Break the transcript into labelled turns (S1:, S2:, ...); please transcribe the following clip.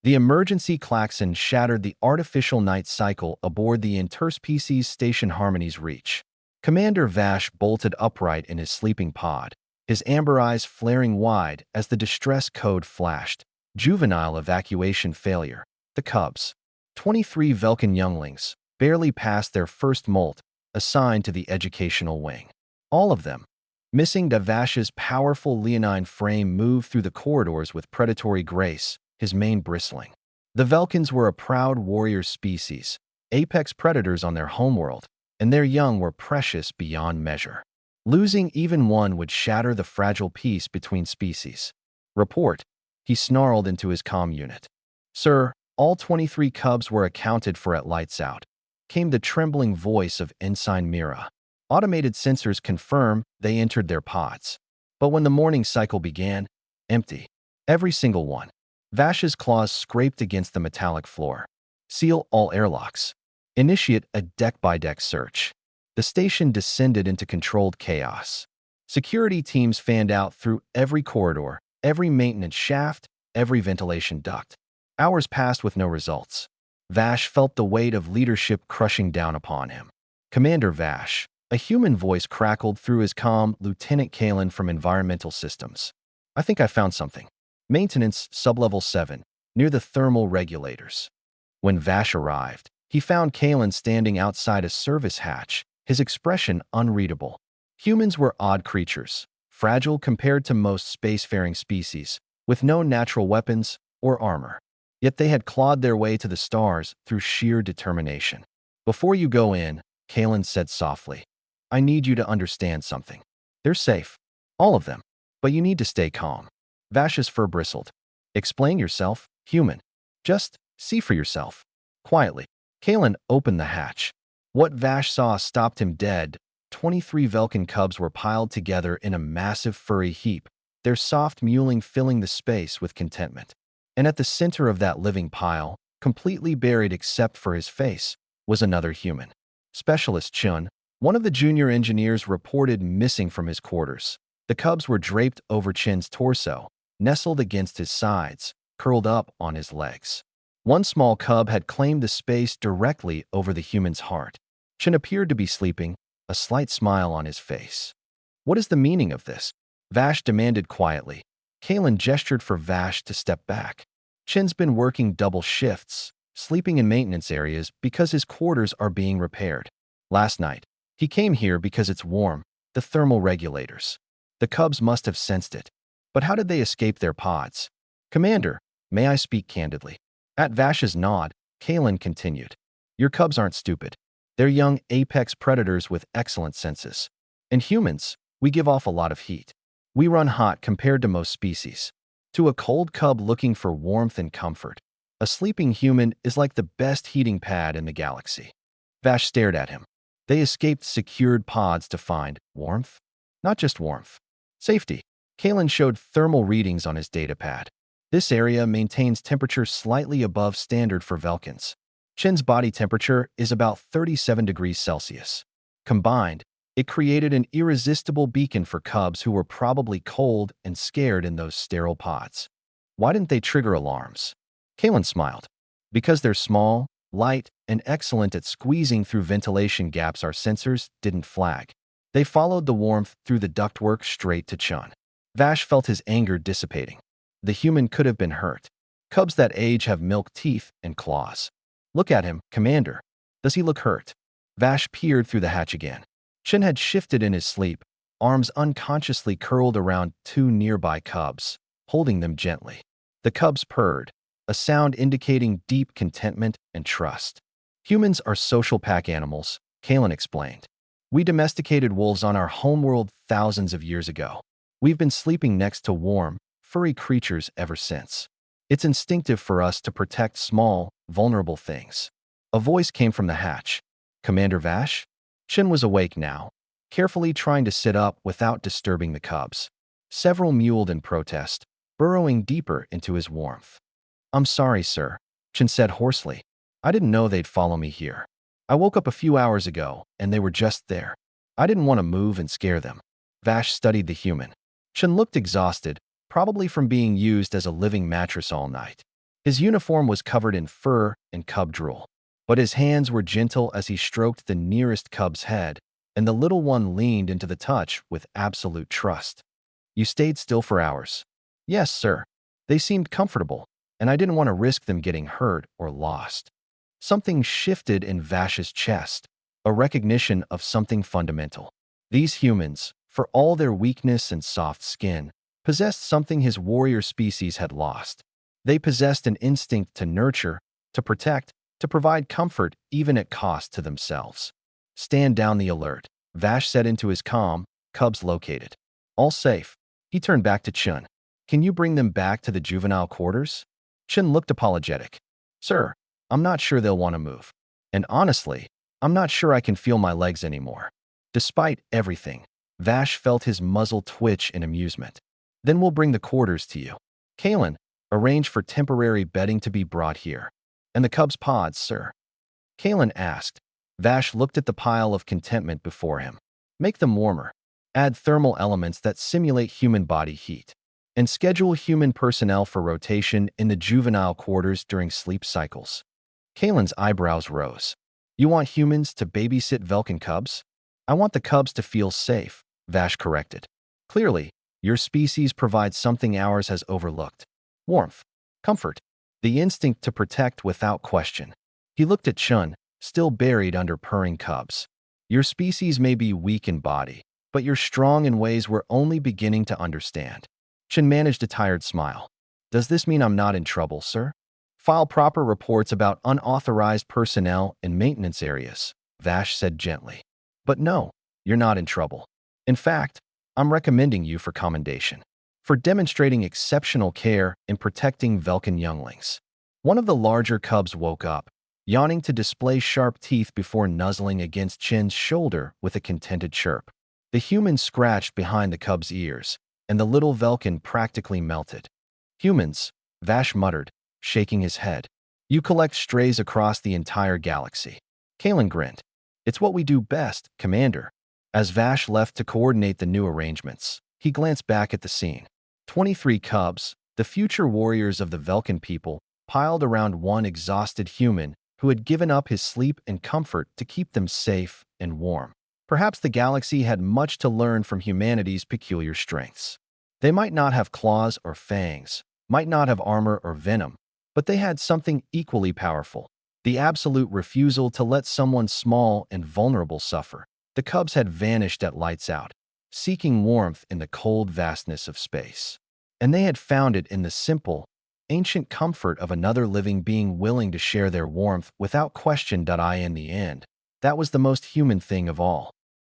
S1: The emergency klaxon shattered the artificial night cycle aboard the interspecies station Harmony's Reach. Commander Vash bolted upright in his sleeping pod, his amber eyes flaring wide as the distress code flashed. Juvenile evacuation failure. The Cubs, 23 Velkin younglings, barely past their first molt, assigned to the educational wing. All of them, missing Vash's powerful leonine frame, moved through the corridors with predatory grace, his mane bristling. The Velkins were a proud warrior species, apex predators on their homeworld, and their young were precious beyond measure. Losing even one would shatter the fragile peace between species. Report, he snarled into his comm unit. Sir, all 23 cubs were accounted for at lights out, came the trembling voice of Ensign Mira. Automated sensors confirm they entered their pods. But when the morning cycle began, empty. Every single one. Vash's claws scraped against the metallic floor. Seal all airlocks. Initiate a deck-by-deck search. The station descended into controlled chaos. Security teams fanned out through every corridor, every maintenance shaft, every ventilation duct. Hours passed with no results. Vash felt the weight of leadership crushing down upon him. Commander Vash, a human voice crackled through his comm, Lieutenant Kalen from Environmental Systems. I think I found something. Maintenance, sublevel 7, near the thermal regulators. When Vash arrived, he found Kalen standing outside a service hatch, his expression unreadable. Humans were odd creatures, fragile compared to most spacefaring species, with no natural weapons or armor. Yet they had clawed their way to the stars through sheer determination. Before you go in, Kalen said softly, I need you to understand something. They're safe, all of them, but you need to stay calm. Vash's fur bristled. Explain yourself, human. Just see for yourself. Quietly, Kalen opened the hatch. What Vash saw stopped him dead. 23 Velkin cubs were piled together in a massive furry heap, their soft mewling filling the space with contentment. And at the center of that living pile, completely buried except for his face, was another human. Specialist Chun, one of the junior engineers, reported missing from his quarters. The cubs were draped over Chin's torso, nestled against his sides, curled up on his legs. One small cub had claimed the space directly over the human's heart. Chin appeared to be sleeping, a slight smile on his face. What is the meaning of this? Vash demanded quietly. Kalen gestured for Vash to step back. Chin's been working double shifts, sleeping in maintenance areas because his quarters are being repaired. Last night, he came here because it's warm, the thermal regulators. The cubs must have sensed it. But how did they escape their pods? Commander, may I speak candidly? At Vash's nod, Kalen continued. Your cubs aren't stupid. They're young apex predators with excellent senses. And humans, we give off a lot of heat. We run hot compared to most species. To a cold cub looking for warmth and comfort, a sleeping human is like the best heating pad in the galaxy. Vash stared at him. They escaped secured pods to find warmth? Not just warmth. Safety. Kalen showed thermal readings on his datapad. This area maintains temperature slightly above standard for Velkins. Chin's body temperature is about 37 degrees Celsius. Combined, it created an irresistible beacon for cubs who were probably cold and scared in those sterile pods. Why didn't they trigger alarms? Kalen smiled. Because they're small, light, and excellent at squeezing through ventilation gaps, our sensors didn't flag. They followed the warmth through the ductwork straight to Chun. Vash felt his anger dissipating. The human could have been hurt. Cubs that age have milk teeth and claws. Look at him, Commander. Does he look hurt? Vash peered through the hatch again. Chin had shifted in his sleep, arms unconsciously curled around two nearby cubs, holding them gently. The cubs purred, a sound indicating deep contentment and trust. Humans are social pack animals, Kalen explained. We domesticated wolves on our homeworld thousands of years ago. We've been sleeping next to warm, furry creatures ever since. It's instinctive for us to protect small, vulnerable things. A voice came from the hatch. Commander Vash? Chin was awake now, carefully trying to sit up without disturbing the cubs. Several mewled in protest, burrowing deeper into his warmth. I'm sorry, sir, Chin said hoarsely. I didn't know they'd follow me here. I woke up a few hours ago, and they were just there. I didn't want to move and scare them. Vash studied the human. Chin looked exhausted, probably from being used as a living mattress all night. His uniform was covered in fur and cub drool, but his hands were gentle as he stroked the nearest cub's head, and the little one leaned into the touch with absolute trust. You stayed still for hours. Yes, sir. They seemed comfortable, and I didn't want to risk them getting hurt or lost. Something shifted in Vash's chest, a recognition of something fundamental. These humans, for all their weakness and soft skin, possessed something his warrior species had lost. They possessed an instinct to nurture, to protect, to provide comfort even at cost to themselves. Stand down the alert, Vash said into his calm, cubs located. All safe. He turned back to Chun. Can you bring them back to the juvenile quarters? Chun looked apologetic. Sir, I'm not sure they'll want to move. And honestly, I'm not sure I can feel my legs anymore. Despite everything, Vash felt his muzzle twitch in amusement. Then we'll bring the quarters to you. Kalen, arrange for temporary bedding to be brought here. And the cubs' pods, sir? Kalen asked. Vash looked at the pile of contentment before him. Make them warmer. Add thermal elements that simulate human body heat. And schedule human personnel for rotation in the juvenile quarters during sleep cycles. Kalen's eyebrows rose. You want humans to babysit Velkin cubs? I want the cubs to feel safe, Vash corrected. Clearly, your species provides something ours has overlooked. Warmth, comfort, the instinct to protect without question. He looked at Chun, still buried under purring cubs. Your species may be weak in body, but you're strong in ways we're only beginning to understand. Chun managed a tired smile. Does this mean I'm not in trouble, sir? File proper reports about unauthorized personnel in maintenance areas, Vash said gently. But no, you're not in trouble. In fact, I'm recommending you for commendation for demonstrating exceptional care in protecting Velkin younglings. One of the larger cubs woke up, yawning to display sharp teeth before nuzzling against Chin's shoulder with a contented chirp. The human scratched behind the cub's ears, and the little Velkin practically melted. Humans, Vash muttered, shaking his head. You collect strays across the entire galaxy. Kalen grinned. It's what we do best, Commander. As Vash left to coordinate the new arrangements, he glanced back at the scene. 23 cubs, the future warriors of the Velkin people, piled around one exhausted human who had given up his sleep and comfort to keep them safe and warm. Perhaps the galaxy had much to learn from humanity's peculiar strengths. They might not have claws or fangs, might not have armor or venom, but they had something equally powerful: the absolute refusal to let someone small and vulnerable suffer. The cubs had vanished at lights out, seeking warmth in the cold vastness of space. And they had found it in the simple, ancient comfort of another living being willing to share their warmth without question. In the end, that was the most human thing of all.